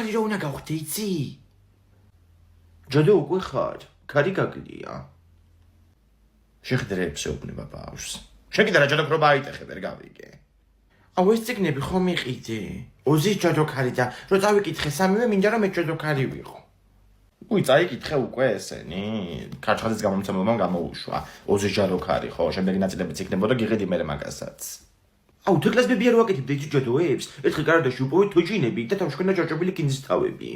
ქალი რა უნდა გავხდე იცი? ჯადო უკვე ხარ, ქარი გაგლია. შეხედრებს შეუბნება ბავშვს. შეკიდა რა ჯადოქრობა აიტეხე ვერ გავიგე. აუ ეს ციგნები ხომ იყიდე? ოზის ჯადოქარი და რო წავიკითხე სამივე მინდა რომ მე ჯადოქარი ვიყო. უი წაიკითხე უკვე ესენი. ქარჩხალის გამომცემლობამ გამოუშვა. ოზის ჯადოქარი ხო, შემდეგი ნაწილებიც იქნებოდა გიღედი მე მაგასაც. აუ თეკლას ბებია რო აკეთებდა ის ჯადოებს? ერთხელ გარდაში უპოვეთ თოჯინები და თავშქენა ჭარჭობილი კინძის თავები.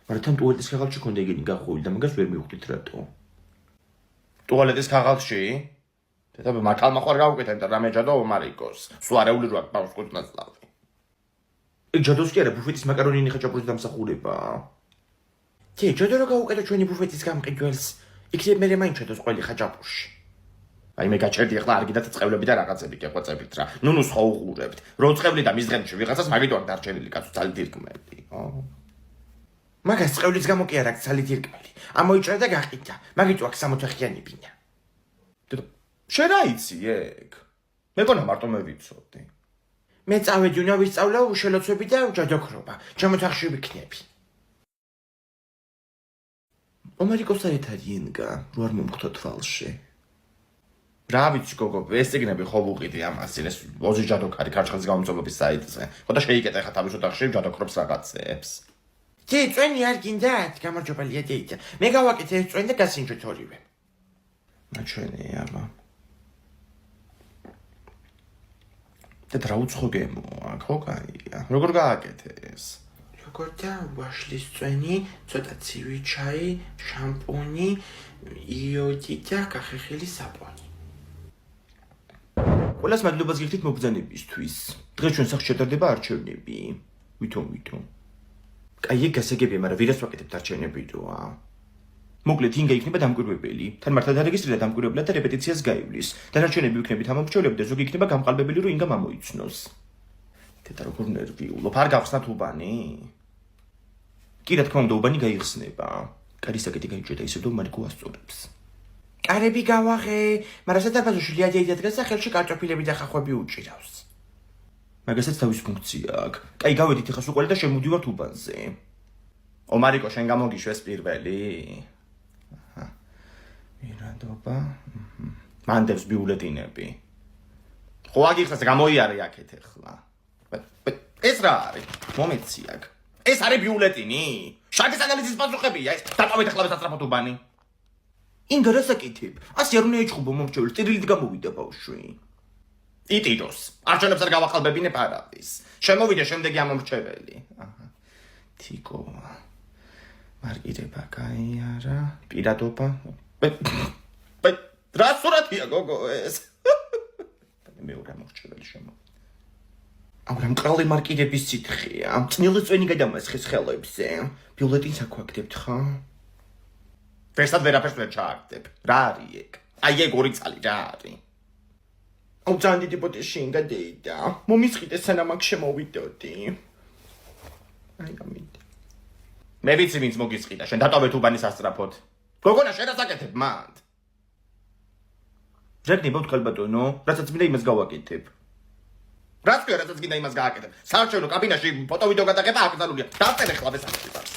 მაგრამ თან ტუალეტის ქაღალდში ქონდა იგენი გახვეული და მაგას ვერ მივხვდით რატო. ტუალეტის ქაღალდში? დედა მართალმა ხوار გავუკეთე და რამე ჯადო მარიკოს. სულ არეული რო აქვს ბავშვს კუთვნაწლავი. ეგ ჯადოს კი არა ბუფეტის მაკარონინი ხაჭაპურის დამსახურება. თე ჯადო რო გავუკეთე ჩვენი ბუფეტის გამყიდველს. იქნებ მე მაინც ჩადოს ყველი ხაჭაპურში. აი მე გაჩერდი ახლა არ გიდათ წევლები და რაღაცები კი ყვეწებით რა. ნუ სხვა უყურებთ. რო წევლი და მის დღემში ვიღაცას მაგით არ დარჩენილი კაცო ძალით ირკმელი. მაგას წევლის გამო კი არ აქვს ძალით ირკმელი. ამოიჭრა და გაყიდა. მაგით აქვს 60-ხიანი ბინა. შენ რა იცი ეგ? მეგონა მარტო მე ვიცოდი. მე წავედი უნდა ვისწავლო უშელოცვები და ჯადოქრობა. ჩემოთახში ვიქნები. ომარიკოს საერთადიანგა რო არ მომხდო თვალში. რა ვიცი გოგო, ეს ციგნები ხო ვუყიდე ამას, ეს ოზის ჯადოქარი ქარჩხალის გამომცემლობის საიტზე. ხო და შეიკეტე ხა თავის ოთახში ჯადოქრობს რაღაცებს. თე წვენი არ გინდათ, გამარჯობელია დეიდა. მე გავაკეთე ეს წვენი და გასინჯოთ ორივე. მაჩვენე აბა. და რა უცხო გემოა, ხო კაია. როგორ გააკეთე ეს? როგორ და ვაშლის წვენი, ცოტა ცივი ჩაი, შამპუნი, იოდი და კახეხილი საპონი. ყველას მადლობას გიხდით მობრძანებისთვის. დღეს ჩვენ სახლში შედარდება არჩევნები. ვითომ. კაი ეგ გასაგებია, მაგრამ ვირას ვაკეთებთ არჩევნები როა? მოკლედ ინგა იქნება დამკვირვებელი. თან მართლა დარეგისტრირდა დამკვირვებლად და რეპეტიციას გაივლის. დანარჩენები იქნებით ამომრჩევლები და ზოგი იქნება გამყალბებელი, რომ ინგა ამოიცნოს. დედა როგორ ნერვიულობ, არ გავხსნათ უბანი? კი რა თქმა უნდა უბანი გაიხსნება. კარი საკეთი გაიჭედა ისე რომ მარიკო ასწორებს. კარები გავაღე, მაგრამ სადარბაზოში ლიადეიდა დგას და ხელში კარტოფილები და ხახვები უჭირავს. მაგასაც თავის ფუნქცია აქვს. კაი გავედით ახლა სულ და შემოვდივართ უბანზე. ომარიკო შენ გამოგიშვეს პირველი. მირადობა. მანდებს ბიულეტინები. ხო აგიხსნას გამოიარე აქეთ ახლა. ეს რა არის? მომეცი აქ. ეს არის ბიულეტინი? შარდის ანალიზის პასუხებია ეს. დატოვეთ ახლა სასწრაფოდ უბანი. ინგა რა საკეთებ? ასე არ უნდა ეჭხუბო მომრჩეველს, ტირილით გამოვიდა ბავშვი. იტიროს. არჩევნებს არ გავახალბებინებ არავის. შემოვიდა შემდეგი ამომრჩეველი. თიკო. მარკირება კაი არა, პირადობა. რა სურათია გოგო ეს? მეორე ამომრჩეველი შემოვიდა. აუ რა მყრალი მარკირების სითხეა. წნილი წვენი გადამასხეს ხელებზე. ბიულეტინს აქვაგდებთ ხო? ფერსად ვერაფერს ვერ ჩააგდებ. რა არის ეგ? აი ეგ ორი წალი რა არის? აუ ძალიან დიდი პოტიში ინგადეიდა. მომისყიდე სანამ აქ შემოვიდოდი. აი გამიდი. მე ვიცი ვინც მოგისყიდა, შენ დატოვეთ უბანის ასწრაფოდ. გოგონა შენ რას აკეთებ მანდ? ზეგნებოდ კალბატონო, რასაც მინდა იმას გავაკეთებ. რაც კი რასაც გინდა იმას გააკეთებ. საარჩევნო კაბინაში ფოტოვიდეო გადაღება აკრძალულია. დავწერე ხლა ბესაკეთებას.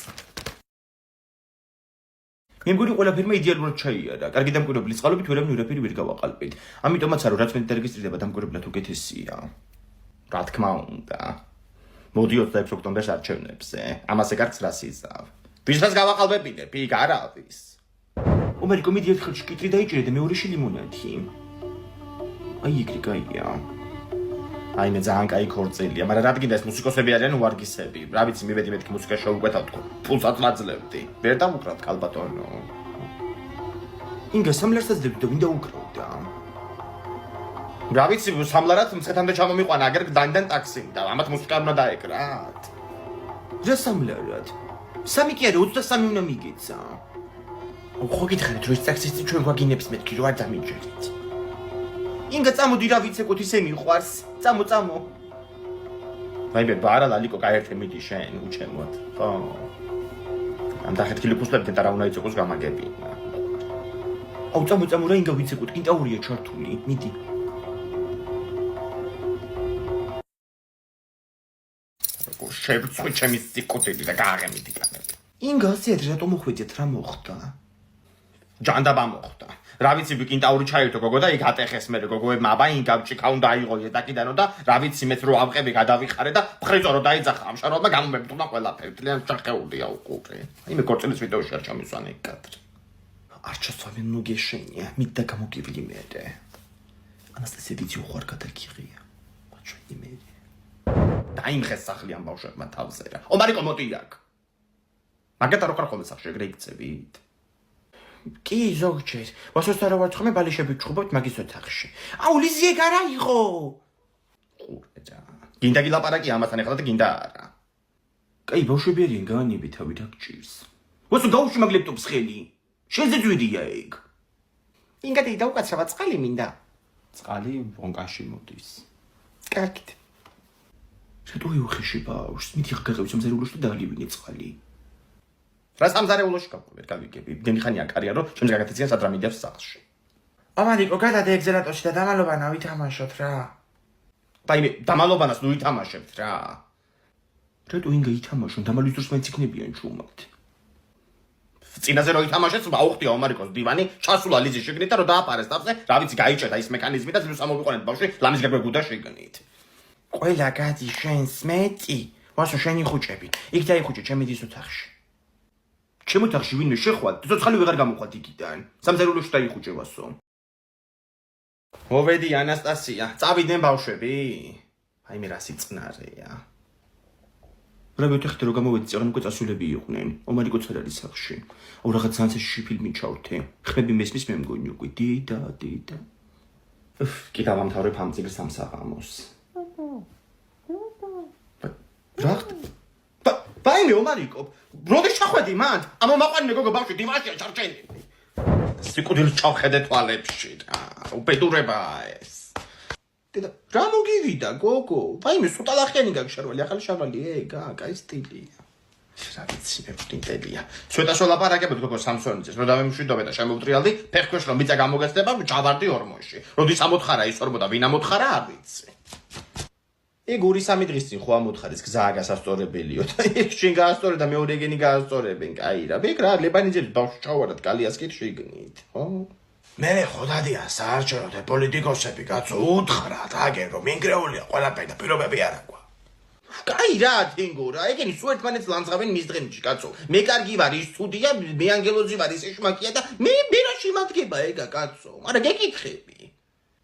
მე მგონი ყველაფერმა იდეალურად ჩაიარა. კარგი დამკვირვებლის წყალობით ვერავინ ვერაფერი ვერ გავაყალბეთ. ამიტომაც არო რაც მე დარეგისტრირდება დამკვირვებლად უკეთესია. რა თქმა უნდა. მოდი 26 ოქტომბერს არჩევნებზე. ამაზე კარგს რას იზავ. ვისაც გავაყალბებინებ, იქ არავის. ომარიკო მიდი ერთხელ შეკიტრი დაიჭირე და მეორეში ლიმონადი. აი ეგრე კაია. აი მე ძალიან კაი ქორწილია, მაგრამ რადგან ეს მუსიკოსები არიან უარგისები. რა ვიცი, მივედი მეთქი მუსიკა შევუკვეთავ თქო. ფულსაც მაძლევდი. ვერ დავუკრავთ კალბატონო. ინგა სამლარსაც დებდო, ვინ დაუკრავდა? რა ვიცი, სამლარად მცხეთამდე ჩამომიყვანა, აგერ გდანიდან ტაქსი და ამათ მუსიკა უნდა დაეკრათ. რა სამლარად? სამი კი არა, 23 უნდა მიგეცა. ხო გითხარით, რომ ეს ტაქსისტი ჩვენ გვაგინებს მეთქი, რომ არ დამიჯერით. ინგა წამოდი რა ვიცე კუთ ისე მიყვარს. წამო. ვაიმე ბარა ლალიკო გაერთე მიდი შენ უჩემოთ. ხო. ამ დახეთქილი ფუსლები და რა უნდა იწოყოს გამაგებინა. აუ წამო რა ინგა ვიცე კუთ, კინტაურია ჩართული. მიდი. შევრცხვი ჩემი სიკუთილი და გააღემითი კანები. ინგასეთ რატომ მოხვედით რა მოხდა? ჯანდაბა მოხდა. რა ვიცი ვიკინტაური ჩაირთო გოგო და იქ ატეხეს მე გოგოებმა აბა ინგავჭი ქაუნდა აიღო ეტაკიდანო და რა ვიცი მეც რო ავყები გადავიხარე და ფხრიწო რო დაიძახა ამ შარვალმა გამომებტუნა ყველაფერი ძალიან ჩახეულია უყურე. იმე კორწილის ვიდეოში არ ჩამისვანე იქ კადრი. არ ჩასვამენ ნუ გეშენია მიდდა გამოგივლი მერე. ანასტასია ვიცი უხარ გადაგიღია. ბაჭვი მერე. დაიმხეს სახლი ამ ბავშვებმა თავზე რა. ომარიკო მოდი აქ. მაგათ არ უყარ ხოლმე სახში ეგრე იქცევით. კი ზოგჯერ. ვასოს არა ვარცხმე ბალიშები ჩხუბობთ მაგის ოთახში. აუ ლიზი ეგ არა იყო. ყურე და. გინდა გილაპარაკი ამასთან ეხლა და გინდა არა. კაი ბავშვები არიან განიები თავით აქ ჭირს. ვასო გაუშვი მაგ ლეპტოპს ხელი. შენზე ძვირია ეგ. ინგადი დაუკაცრავა წყალი მინდა. წყალი ვონკაში მოდის. კარგით. რატო უხეში ბავშვს? მითი ხგაღებს ამზარეულოში და დაალივინე წყალი. რა სამზარეულოში გავყვეთ გავიგები. იმდენი ხანია კარიერა რომ ჩემს გაგათიციან სად რა მიდევს სახლში. ამარიკო გადადე ეგზელატორში და დამალობანა ვითამაშოთ რა. დაიმე დამალობანას ნუ ვითამაშებთ რა. რატო ინგა ითამაშონ დამალვის დროს მაინც იქნებიან ჩუმად. წინაზე რო ითამაშეს აუხტია ამარიკოს დივანი ჩასულა ლიზის შეგნით და რო დააპარეს თავზე რა ვიცი გაიჭერდა ის მექანიზმი და ძილს ამოვიყვანეთ ბავშვი ლამის გაგვეგუდა შეგნით. ყველა გადი შენს მეტი. ვასო შენი ხუჭები. იქ დაიხუჭე ჩემი დის ოთახში. ჩემ ოთახში ვინმე შეხვალ, ცოცხალი ვეღარ გამოვხვალ იქიდან. სამზარეულოში დაიხუჭე ვასო. მოვედი ანასტასია, წავიდნენ ბავშვები. აი მე რა სიწყნარეა. რა ვეთახეთ რომ გამოვედი წაღან უკვე წასულები იყვნენ. ომარიკოც არ არის სახლში. აუ რაღაც სანსეში ფილმი ჩავთე. ხმები მესმის მე მგონი უკვე დიდა. კი დავამთავრებ ამ წიგნს სამსაღამოს. რა ვაიმე ომარიკო როდის ჩახვედი მანდ ამომაყვანე გოგო ბავშვი დიმაშია ჩარჩენილი სიკუთილი ჩავხედე თვალებში და უბედურებაა ეს დედა რა მოგივიდა გოგო ვაიმე სუტალახიანი გაგშარვალი ახალი შარვალი ეგა კაი სტილია რა ვიცი მე ვტინტელია ცოტა ლაპარაკებთ გოგო სამსონიძეს რომ დავემშვიდობე და შემოვტრიალდი ფეხქვეშ რომ მიწა გამოგეცდება ჩავარდი ორმოში როდის ამოთხარა ის ორმო და ვინ ამოთხარა არ ვიცი ეგ 2-3 დღის წინ ხო ამოთხარის გზაა გასასწორებელიო და ეგ შენ გაასწორე და მეორე გენი გაასწორებენ კაი რა ბეკ რა ლებანიძელი ბავშვი ჩავარდათ კალიას კი შეგნით ხო მე ხო დადია საარჩევნო და პოლიტიკოსები კაცო უთხრათ აგენ რომ ინგრეულია ყველაფერი და პირობები არ აქვს კაი რა თინგო რა ეგენი სულ ერთმანეთს ლანძღავენ მის დღემში კაცო მე კარგი ვარ ის ცუდია მე ანგელოზი ვარ ის ეშმაკია და მე ბერაში მათგება ეგა კაცო მაგრამ გეკითხები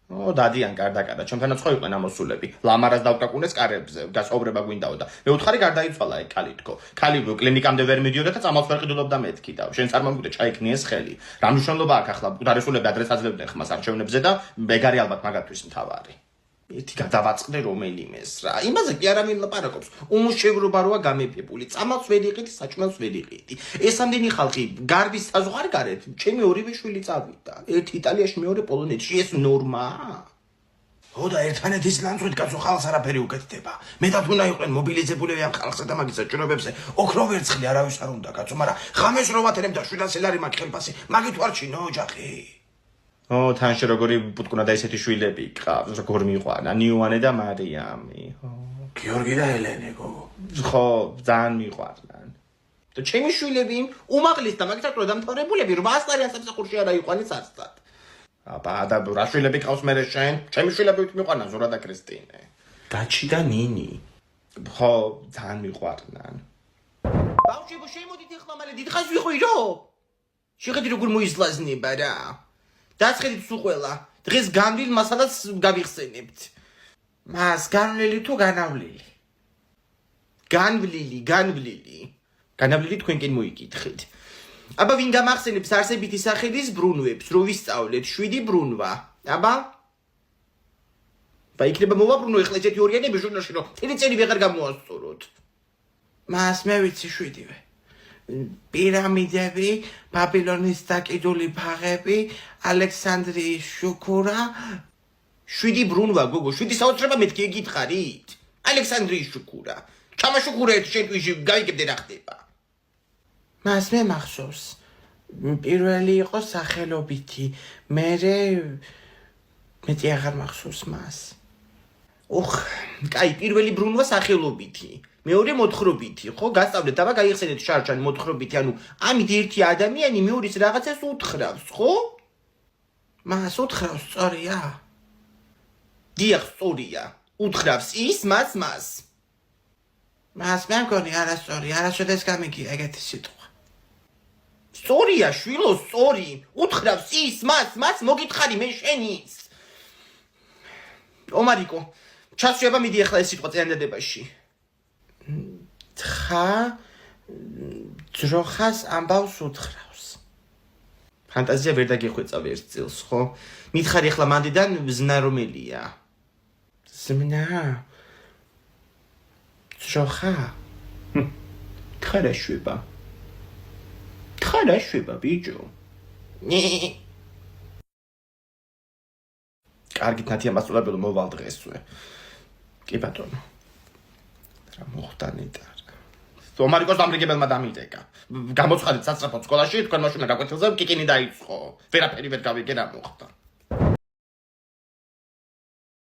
ო დადიან გარდაკარდა ჩემთანაც ხო იყვნენ ამოსულები ლამარას დავკაკუნეს კარებზე გასაუბრება გვინდაო და მე უთხარი გარდაიცვალა ეგ კალითქო კალი რო კლინიკამდე ვერ მიდიოდა და წამალს ვერ ყიდულობდა მეთქი და შენ წარმოგიდგენთ ჩაიქნიეს ხელი რა მნიშვნელობა აქვს ახლა დარესულები ადრეს აძლევდნენ ხმას არჩევნებზე და მეგარი ალბათ მაგათვის მთავარი ერთი გადავაწყდე რომელიმეს რა იმაზე კი არ ამილაპარაკობს უმუშევრობა როა გამეფებული წამალს ვერ იყიდი საჭმელს ვერ იყიდი ეს ამდენი ხალხი გარბის საზღვარ გარეთ ჩემი ორივე შვილი წავიდა ერთი იტალიაში მეორე პოლონეთში ეს ნორმაა ო და ერთმანეთის ლანძღვით კაცო ხალხს არაფერი უკეთდება მეტად უნდა იყვნენ მობილიზებულები ამ ხალხსა და მაგის საჭიროებებზე ოქრო ვერცხლი არავის არ უნდა კაცო მაგრამ ღამეს რო ვათერებ და 700 ლარი მაქვს ხელფასი მაგით ვარ ჩინო ოჯახი ო თანში როგორი პუტკუნა და ესეთი შვილები ყავს როგორ მიყვანა ნიუანე და მარიამი გიორგი და ელენე გოგო ხო ძალიან მიყვარნან და ჩემი შვილები უმაღლის და მაგითაც რო დამთავრებულები 800 ლარიან სამსახურში არა იყვანეს არცად აბა და რა შვილები ყავს მე შენ ჩემი შვილები მიყვარნან ზურა და კრისტინე გაჩი და ნინი ხო ძალიან მიყვარნან ბავშვებო შემოდით ახლა მალე დიდხანს ვიყვირო შეხედი როგორ მოიზლაზნება რა დაწყედით სულ ყველა დღეს განვლილ მასალას გავიხსენებთ მას განვლილი თუ განავლილი განვლილი თქვენკენ მოიკითხეთ აბა ვინ გამახსენებს არსებითი სახელის ბრუნვებს რო ვისწავლეთ 7 ბრუნვა აბა იქნება მოვაბრუნო ეხლა ესეთი ორიანები ჟურნალში რომ წელი ვეღარ გამოასწოროთ მას მე ვიცი 7-ვე პირამიდები, ბაბილონის დაკიდული ფაღები, ალექსანდრიის შუქურა, 7 ბრუნვა გოგო, 7 საოცრება მეთქი ეკითხარით? ალექსანდრიის შუქურა. ჩამა შუქურა ერთ შენ თვიში გაიგებდე რა ხდება. მას მე მახსოვს. პირველი იყო სახელობითი, მერე მეტი აღარ მახსოვს მას. კაი, პირველი ბრუნვა სახელობითი. მეორე მოთხრობითი, ხო? გასწავლეთ და გაიხსენეთ შარშან მოთხრობითი, ანუ ამით ერთი ადამიანი მეორის რაღაცას უთხრავს, ხო? მას უთხრავს სწორია? დიახ, სწორია. უთხრავს ის მას. მას მე მგონი არასწორი, არასოდეს გამიგია ეგეთი სიტყვა. სწორია, შვილო, სწორი. უთხრავს ის მას მოგითხარი მე შენის. ომარიკო, ჩასვება მიდი ახლა ეს სიტყვა წინადადებაში. თხა ძროხას ამბავს უთხრავს. ფანტაზია ვერ დაგიხვეწა ვერც წილს, ხო? მითხარი ახლა მანდიდან ზმნა რომელია? ზმნა? ძროხა? თხარაშვება. თხარაშვება, ბიჭო. კარგით, ნათია მასწავლებელო მოვალ დღესვე. კი ბატონო. რა მოხდა ნეტარ. ომარიკოს დამრიგებელმა დამიტეკა. გამოცხადეთ სასწრაფო სკოლაში, თქვენ მაშინ გაკვეთილზე კიკინი დაიწყო. ვერაფერი ვერ გავიგე რა მოხდა.